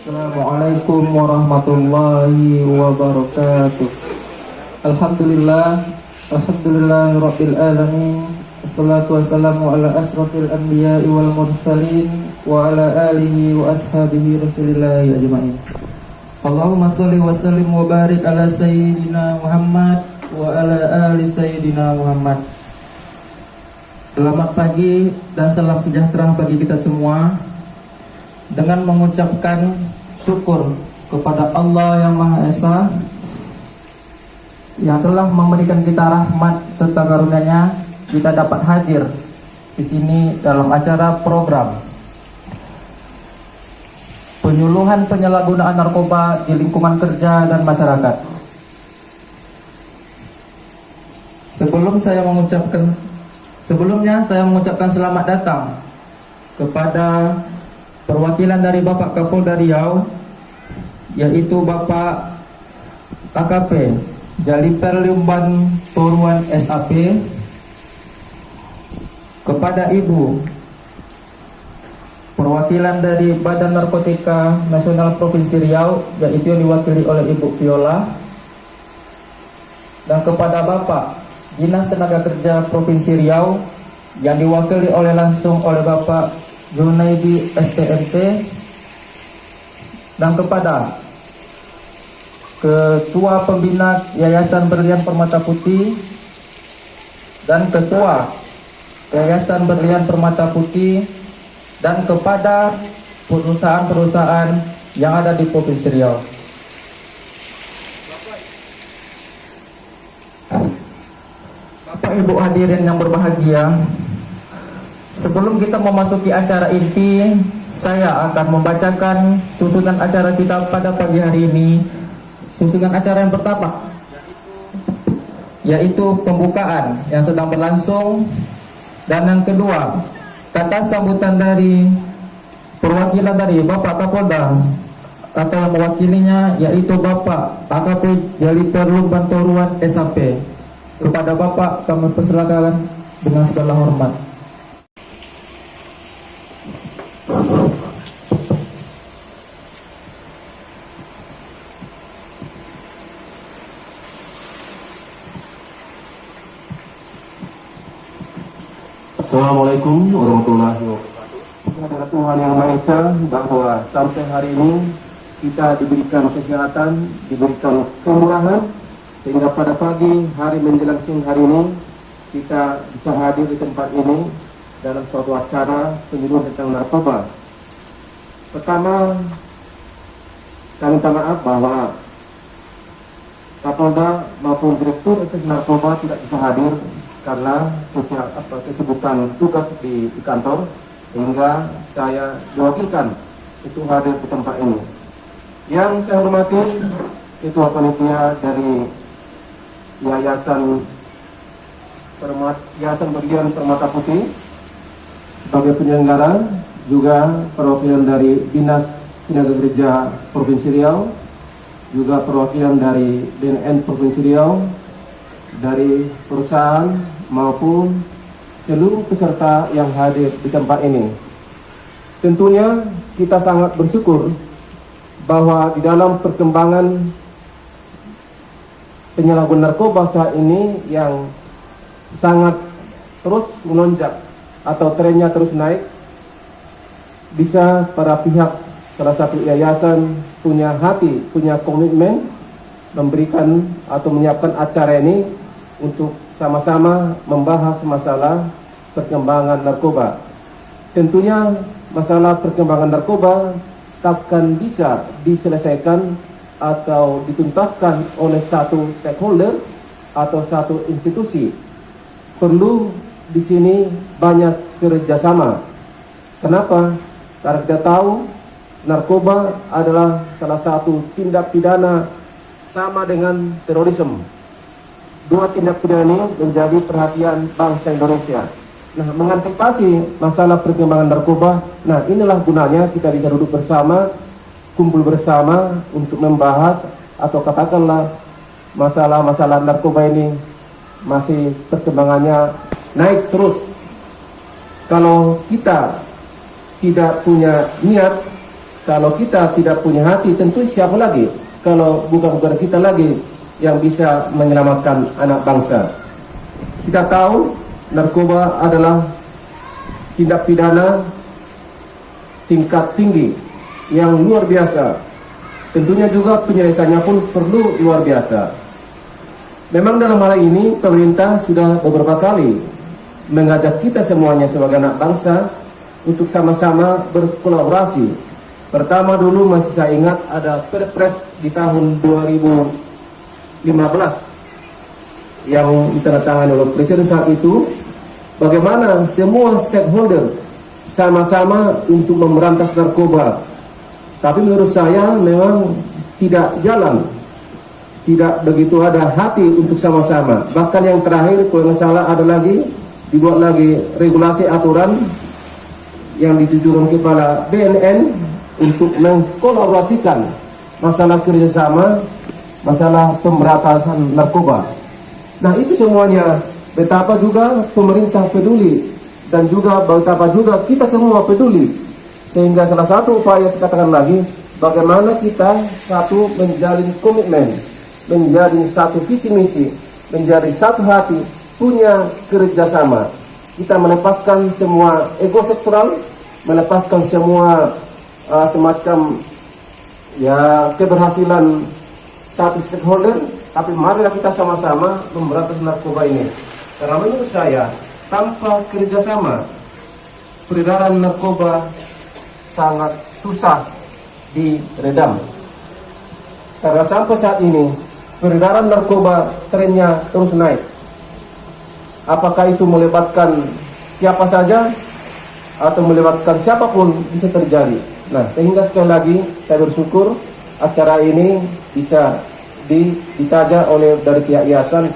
Assalamualaikum warahmatullahi wabarakatuh. Alhamdulillah rabbil alamin. Assalatu wassalamu ala asrafil anbiya'i wal mursalin wa ala alihi wa ashabihi rasulillahi ajma'in. Allahumma sholli wa sallim wa barik ala sayyidina Muhammad wa ala ali sayyidina Muhammad. Selamat pagi dan salam sejahtera bagi kita semua. Dengan mengucapkan syukur kepada Allah yang Maha Esa yang telah memberikan kita rahmat serta karunia-Nya, kita dapat hadir di sini dalam acara program penyuluhan penyalahgunaan narkoba di lingkungan kerja dan masyarakat. Sebelumnya saya mengucapkan selamat datang kepada perwakilan dari Bapak Kapolda Riau, yaitu Bapak AKP Jaliper Liumban Toruan SAP, kepada Ibu perwakilan dari Badan Narkotika Nasional Provinsi Riau, yaitu yang diwakili oleh Ibu Viola, dan kepada Bapak Dinas Tenaga Kerja Provinsi Riau yang diwakili langsung oleh Bapak Junaidi STMT, dan kepada Ketua Pembina Yayasan Berlian Permata Putih dan Ketua Yayasan Berlian Permata Putih, dan kepada perusahaan-perusahaan yang ada di Provinsi Riau. Bapak Ibu hadirin yang berbahagia, sebelum kita memasuki acara inti, saya akan membacakan susunan acara kita pada pagi hari ini. Susunan acara yang pertama yaitu pembukaan yang sedang berlangsung, dan yang kedua kata sambutan dari perwakilan dari Bapak Kapolda atau yang mewakilinya, yaitu Bapak AKP Jaliper Liumban Toruan SAP. Kepada Bapak kami persilakan dengan segala hormat. Assalamualaikum warahmatullahi wabarakatuh. Adalah Tuhan yang Maha Esa, bahwa sampai hari ini kita diberikan kesehatan, diberikan kemurahan, sehingga pada pagi hari menjelang siang hari ini kita bisa hadir di tempat ini dalam suatu acara penyuluhan tentang narkoba. Pertama, saya minta maaf bahwa Kapolda maupun Direktur Reserse Narkoba tidak bisa hadir karena kesibukan tugas di kantor, sehingga saya diwakilkan untuk hadir di tempat ini. Yang saya hormati Ketua Panitia dari Yayasan Berlian Permata Putih sebagai penyelenggara, juga perwakilan dari Dinas Tenaga Kerja Provinsi Riau, juga perwakilan dari BNN Provinsi Riau, dari perusahaan maupun seluruh peserta yang hadir di tempat ini. Tentunya kita sangat bersyukur bahwa di dalam perkembangan penyalahgunaan narkoba saat ini yang sangat terus melonjak atau trennya terus naik, bisa para pihak, salah satu yayasan punya hati, punya komitmen memberikan atau menyiapkan acara ini untuk sama-sama membahas masalah perkembangan narkoba. Tentunya masalah perkembangan narkoba takkan bisa diselesaikan atau dituntaskan oleh satu stakeholder atau satu institusi. Perlu di sini banyak kerjasama. Kenapa? Karena kita tahu narkoba adalah salah satu tindak pidana sama dengan terorisme. Dua tindak pidana ini menjadi perhatian bangsa Indonesia. Nah, mengantisipasi masalah perkembangan narkoba, nah inilah gunanya kita bisa duduk bersama, kumpul bersama untuk membahas, atau katakanlah masalah-masalah narkoba ini masih perkembangannya naik terus. Kalau kita tidak punya niat, Kalau kita tidak punya hati, tentu siapa lagi? Kalau bukan kita lagi yang bisa menyelamatkan anak bangsa. Kita tahu narkoba adalah tindak pidana tingkat tinggi yang luar biasa. Tentunya juga penyelesaiannya pun perlu luar biasa. Memang dalam hal ini pemerintah sudah beberapa kali mengajak kita semuanya sebagai anak bangsa untuk sama-sama berkolaborasi. Pertama dulu masih saya ingat ada Perpres di tahun 2015 yang ditandatangani oleh Presiden saat itu, bagaimana semua stakeholder sama-sama untuk memberantas narkoba. Tapi menurut saya memang tidak jalan, tidak begitu ada hati untuk sama-sama. Bahkan yang terakhir kalau nggak salah ada lagi dibuat lagi regulasi aturan yang ditujukan kepada BNN untuk mengkolaborasikan masalah kerjasama, masalah pemberantasan narkoba. Nah itu semuanya betapa juga pemerintah peduli dan juga betapa juga kita semua peduli, sehingga salah satu upaya saya katakan lagi bagaimana kita satu menjalin komitmen, menjadi satu visi misi, menjadi satu hati, punya kerjasama. Kita melepaskan semua ego sektoral, melepaskan semua semacam ya keberhasilan satu stakeholder, tapi marilah kita sama-sama memberantas narkoba ini. Karena menurut saya tanpa kerjasama peredaran narkoba sangat susah diredam. Karena sampai saat ini peredaran narkoba trennya terus naik. Apakah itu melibatkan siapa saja atau melibatkan siapapun bisa terjadi. Nah, sehingga sekali lagi saya bersyukur acara ini bisa ditaja oleh dari pihak yayasan,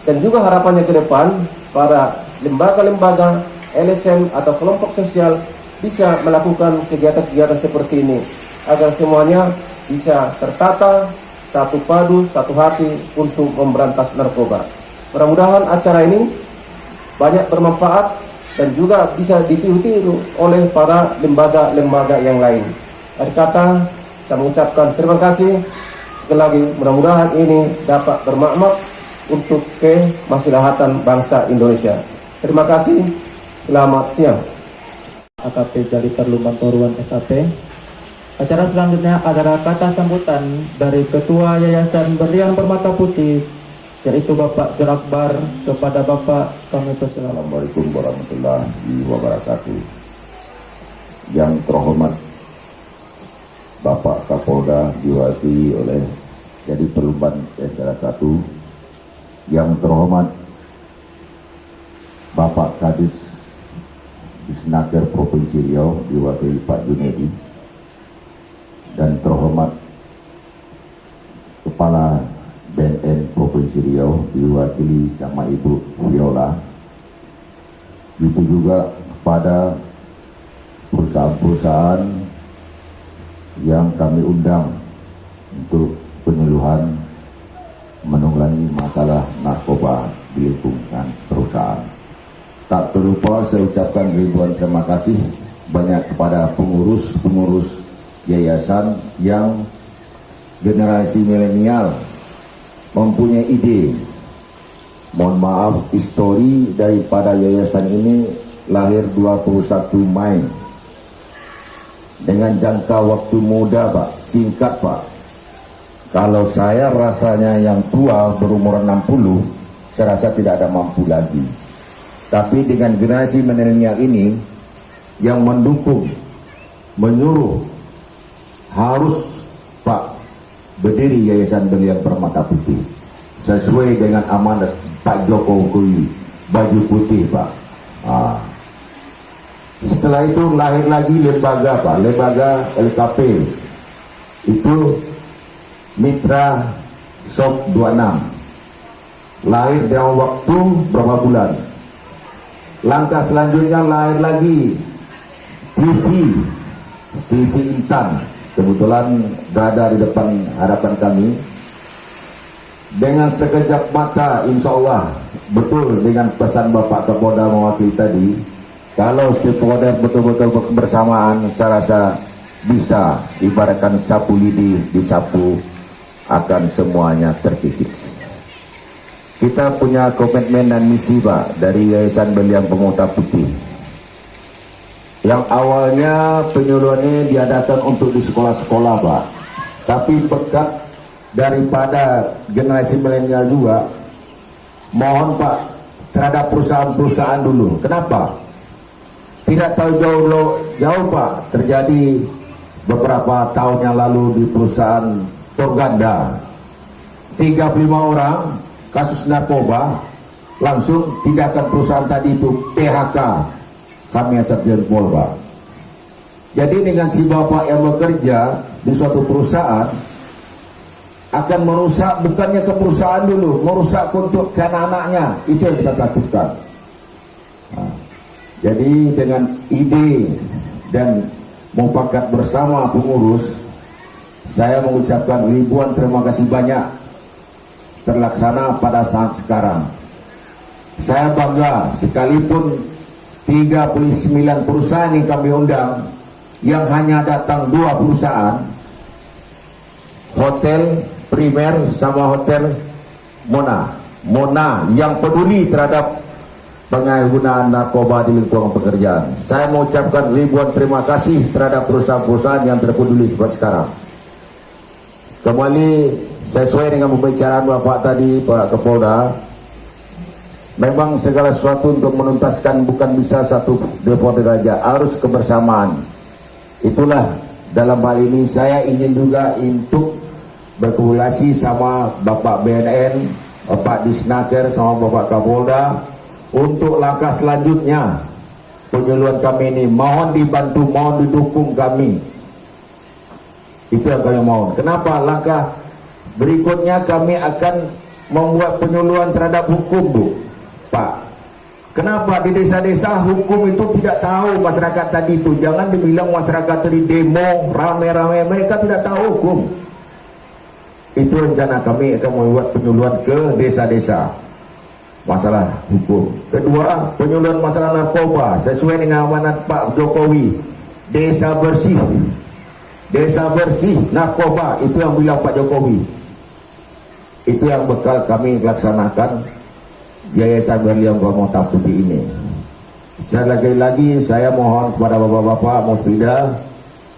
dan juga harapannya ke depan para lembaga-lembaga LSM atau kelompok sosial bisa melakukan kegiatan-kegiatan seperti ini agar semuanya bisa tertata, satu padu, satu hati untuk memberantas narkoba. Mudah-mudahan acara ini banyak bermanfaat dan juga bisa ditiru-tiru oleh para lembaga-lembaga yang lain. Akhir kata, saya mengucapkan terima kasih sekali lagi. Mudah-mudahan ini dapat bermakna untuk kemaslahatan bangsa Indonesia. Terima kasih. Selamat siang. AKP Jali Perluman Toruan SAP. Acara selanjutnya adalah kata sambutan dari Ketua Yayasan Berlian Permata Putih, yaitu Bapak John Akbar. Kepada Bapak kami persilakan. Assalamualaikum warahmatullahi wabarakatuh. Yang terhormat Bapak Kapolda diwakili oleh Jadi Perluban salah satu. Yang terhormat Bapak Kadis Disnaker Provinsi Riau diwakili Pak Junedi, dan terhormat Kepala BNN Provinsi Riau diwakili sama Ibu Viola. Itu juga kepada perusahaan-perusahaan yang kami undang untuk penyuluhan menangani masalah narkoba di lingkungan perusahaan. Tak terlupa saya ucapkan ribuan terima kasih banyak kepada pengurus-pengurus yayasan yang generasi milenial mempunyai ide. Mohon maaf, histori daripada yayasan ini lahir 21 Mei dengan jangka waktu muda Pak, singkat Pak. Kalau saya rasanya yang tua berumur 60, saya rasa tidak ada mampu lagi. Tapi dengan generasi milenial ini yang mendukung, menyuruh harus Pak berdiri Yayasan Berlian Permata Putih sesuai dengan amanat Pak Jokowi, baju putih Pak. Setelah itu lahir lagi lembaga Pak, lembaga LKP itu Mitra Shop 26, lahir dalam waktu berapa bulan. Langkah selanjutnya lahir lagi TV Intan, kebetulan berada di depan hadapan kami. Dengan sekejap mata insya Allah betul dengan pesan Bapak Kapolda mewakili tadi, kalau stakeholder betul-betul bersamaan, saya rasa bisa ibaratkan sapu lidi disapu akan semuanya terkikis. Kita punya komitmen dan misi Pak dari Yayasan Berlian Pemuda Putih. Yang awalnya penyuluhan ini diadakan untuk di sekolah-sekolah Pak, tapi berkat daripada generasi milenial juga, mohon Pak terhadap perusahaan-perusahaan dulu. Kenapa? Tidak tahu jauh Pak, terjadi beberapa tahun yang lalu di perusahaan Torganda 35 orang kasus narkoba, langsung tindakan perusahaan tadi itu PHK kami asap jempol Pak. Jadi dengan si bapak yang bekerja di suatu perusahaan akan merusak, bukannya ke perusahaan dulu, merusak untuk anak-anaknya, itu yang kita takutkan. Nah, jadi dengan ide dan mufakat bersama pengurus, saya mengucapkan ribuan terima kasih banyak terlaksana pada saat sekarang. Saya bangga sekalipun 39 perusahaan yang kami undang, yang hanya datang 2 perusahaan, Hotel Primer sama Hotel Mona yang peduli terhadap penggunaan narkoba di lingkungan pekerjaan. Saya mengucapkan ribuan terima kasih terhadap perusahaan-perusahaan yang terpeduli seperti sekarang. Kembali sesuai dengan pembicaraan Bapak tadi, Pak Kapolda, memang segala sesuatu untuk menuntaskan bukan bisa satu depot saja, harus kebersamaan. Itulah dalam hal ini saya ingin juga untuk berkomunikasi sama Bapak BNN, Bapak Disnaker, sama Bapak Kapolda untuk langkah selanjutnya penyuluhan kami ini. Mohon dibantu, mohon didukung kami. Itu yang kami mohon. Kenapa? Langkah berikutnya kami akan membuat penyuluhan terhadap hukum Bu, Pak. Kenapa di desa-desa hukum itu tidak tahu masyarakat tadi itu? Jangan dibilang masyarakat tadi demo rame-rame, mereka tidak tahu hukum. Itu rencana kami akan membuat penyuluhan ke desa-desa masalah hukum. Kedua, penyuluhan masalah narkoba sesuai dengan amanat Pak Jokowi. Desa bersih, desa bersih narkoba, itu yang bilang Pak Jokowi. Itu yang bekal kami laksanakan Yayasan Berlian Pemuda Putih ini. Lagi-lagi saya mohon kepada bapak-bapak Musbida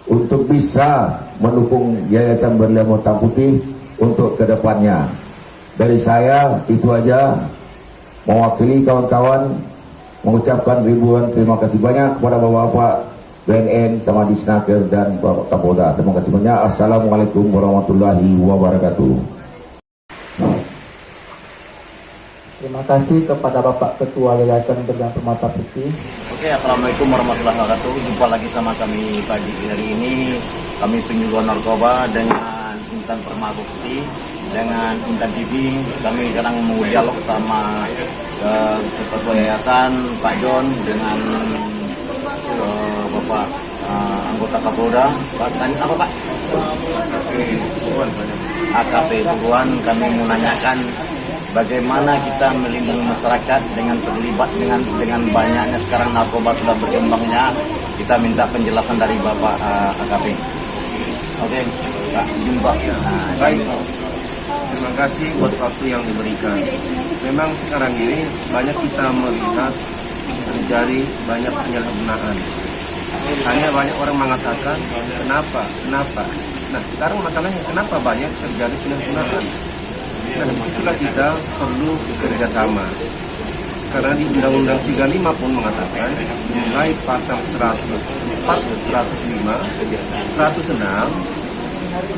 untuk bisa mendukung Yayasan Berlian Pemuda Putih untuk kedepannya. Dari saya itu aja, mewakili kawan-kawan mengucapkan ribuan terima kasih banyak kepada bapak-bapak BNN sama Disnaker dan Bapak Kapolda. Terima kasih banyak. Assalamualaikum warahmatullahi wabarakatuh. Terima kasih kepada Bapak Ketua Yayasan Berlian Pemuda Putih. Oke, assalamualaikum warahmatullahi wabarakatuh. Jumpa lagi sama kami pagi hari ini. Kami penyuluhan narkoba dengan Intan Permata Putih, dengan Intan TV. Kami sekarang mau dialog sama Ketua Yayasan Pak John dengan Bapak anggota Kapolda. Pak, tanya apa Pak? AKP Tuguan. Kami mau nanyakan bagaimana kita melindungi masyarakat dengan terlibat dengan banyaknya sekarang narkoba sudah berkembangnya. Kita minta penjelasan dari Bapak AKP. Oke, Pak Jumpa. Baik, terima kasih buat waktu yang diberikan. Memang sekarang ini banyak kita melihat terjadi banyak penyalahgunaan. Hanya banyak orang mengatakan kenapa. Nah, sekarang masalahnya kenapa banyak terjadi penyalahgunaan? Nah, itulah kita perlu bekerja sama. Karena di Undang-Undang 35 pun mengatakan mulai pasal 104, 105, 106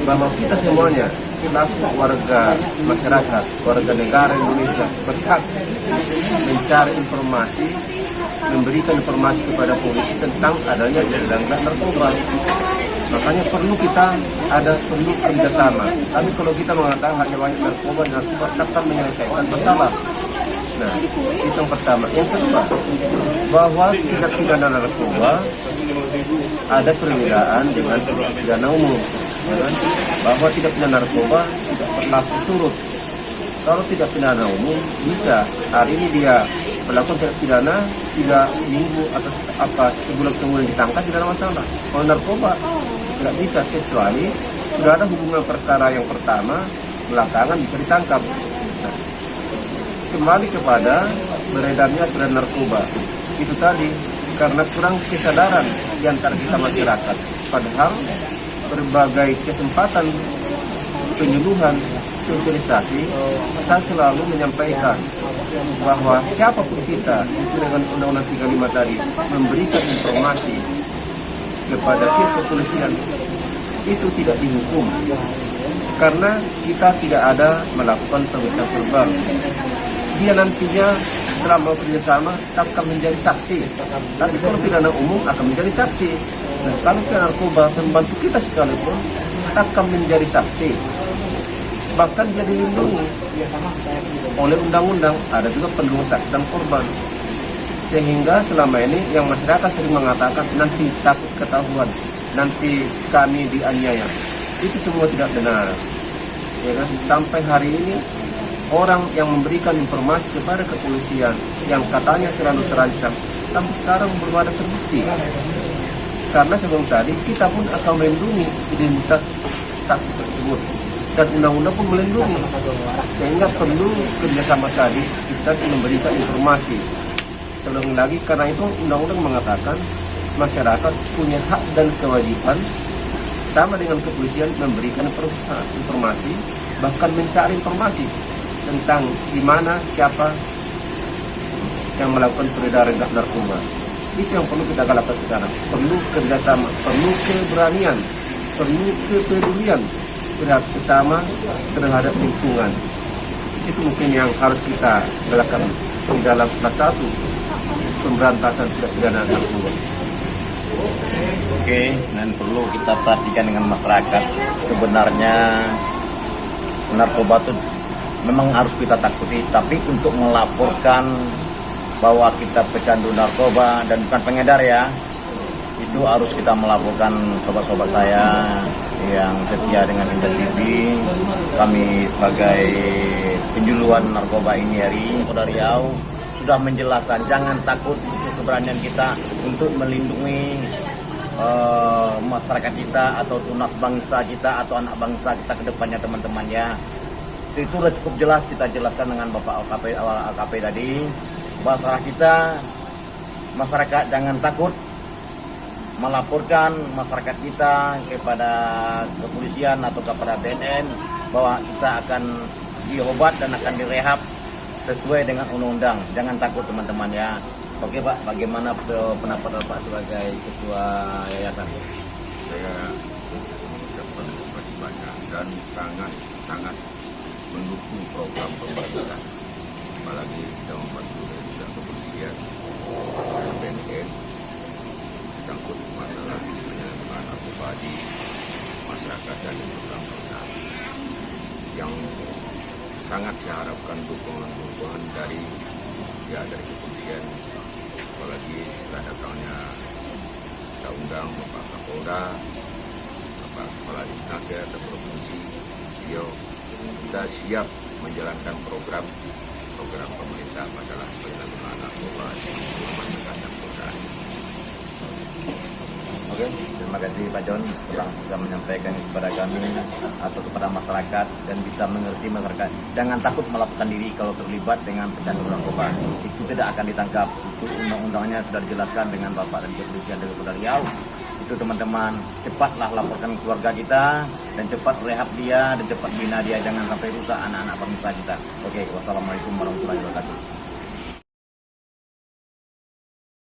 bahwa kita semuanya selaku warga masyarakat, warga negara Indonesia berhak mencari informasi, memberikan informasi kepada polisi tentang adanya perdagangan narkoba. Makanya perlu kerjasama. Tapi kalau kita mengatakan hanya banyak narkoba akan menyelesaikan masalah. Nah, itu yang pertama. Yang kedua, bahwa tindak pidana narkoba ada perbedaan dengan tindak pidana umum. Ya kan? Bahwa tindak pidana narkoba tidak berlaku surut. Kalau tidak pidana umum bisa hari ini dia melakukan tindak pidana 3 minggu atau sebulan kemudian ditangkap, tidak ada masalah. Kalau narkoba Tidak bisa, kecuali sudah ada hubungan perkara yang pertama, belakangan bisa ditangkap. Nah, kembali kepada beredarnya tren narkoba. Itu tadi, karena kurang kesadaran di antara kita masyarakat. Padahal berbagai kesempatan penyuluhan, sosialisasi, saya selalu menyampaikan bahwa siapapun kita dengan Undang-Undang 35 tadi memberikan informasi kepada pihak kepolisian itu tidak dihukum karena kita tidak ada melakukan pemeriksaan verbal. Dia nantinya selama kerjasama akan menjadi saksi, tapi kalau pidana umum akan menjadi saksi. Nah, kalau pidana narkoba membantu kita sekalipun akan menjadi saksi, bahkan dia dilindungi oleh undang-undang. Ada juga perlindungan saksi dan korban, sehingga selama ini yang masyarakat sering mengatakan nanti takut ketahuan, nanti kami dianiaya, itu semua tidak benar, ya kan? Sampai hari ini orang yang memberikan informasi kepada kepolisian yang katanya selalu terancam, sampai sekarang belum ada terbukti. Karena sebelum tadi kita pun akan melindungi identitas saksi tersebut dan undang-undang pun melindungi, sehingga perlu kerjasama tadi kita memberikan informasi. Selebih lagi karena itu undang-undang mengatakan masyarakat punya hak dan kewajiban sama dengan kepolisian memberikan informasi, bahkan mencari informasi tentang di mana siapa yang melakukan peredaran narkoba. Itu yang perlu kita galakkan sekarang. Perlu kerjasama, perlu keberanian, perlu kepedulian bersama terhadap lingkungan. Itu mungkin yang harus kita galakkan di dalam salah satu pemberantasan tindak pidana narkoba. Oke, dan perlu kita perhatikan dengan masyarakat. Sebenarnya narkoba itu memang harus kita takuti, tapi untuk melaporkan bahwa kita pecandu narkoba dan bukan pengedar ya, itu harus kita melaporkan. Sobat-sobat saya yang setia dengan Intan TV, kami sebagai penjuluan narkoba ini hari Polda Riau sudah menjelaskan jangan takut untuk keberanian kita untuk melindungi masyarakat kita atau tunas bangsa kita atau anak bangsa kita ke depannya, teman-teman ya. Itu sudah cukup jelas kita jelaskan dengan Bapak AKP tadi. Masalah kita, masyarakat jangan takut melaporkan masyarakat kita kepada kepolisian atau kepada BNN bahwa kita akan diobat dan akan direhab sesuai dengan undang-undang. Jangan takut teman-teman ya. Oke Pak, bagaimana pendapat Bapak sebagai ketua yayasan? Saya mengucapkan terima kasih banyak dan sangat mendukung program pemerintah, apalagi kita membantu dari pihak kepolisian dan BNN menyangkut masalah penyelenggaraan narkoba di masyarakat dan di program pemerintah. Yang sangat saya harapkan dukungan dari kepolisian, apalagi setelah datangnya kita undang Bapak Kapolda, Bapak Kepala Disnaker atau Provinsi, kita siap menjalankan program pemerintah masalah penanggulangan narkoba di masyarakat dan perusahaan. Oke, terima kasih Pak John telah bisa menyampaikan kepada kami atau kepada masyarakat dan bisa mengerti masyarakat. Jangan takut melakukan diri kalau terlibat dengan pecandu narkoba. Itu tidak akan ditangkap. Itu undang-undangnya sudah dijelaskan dengan Bapak dan Kepolisian dari Polda Riau. Itu teman-teman, cepatlah laporkan keluarga kita dan cepat rehab dia dan cepat bina dia, jangan sampai rusak anak-anak bangsa kita. Oke, wassalamualaikum warahmatullahi wabarakatuh.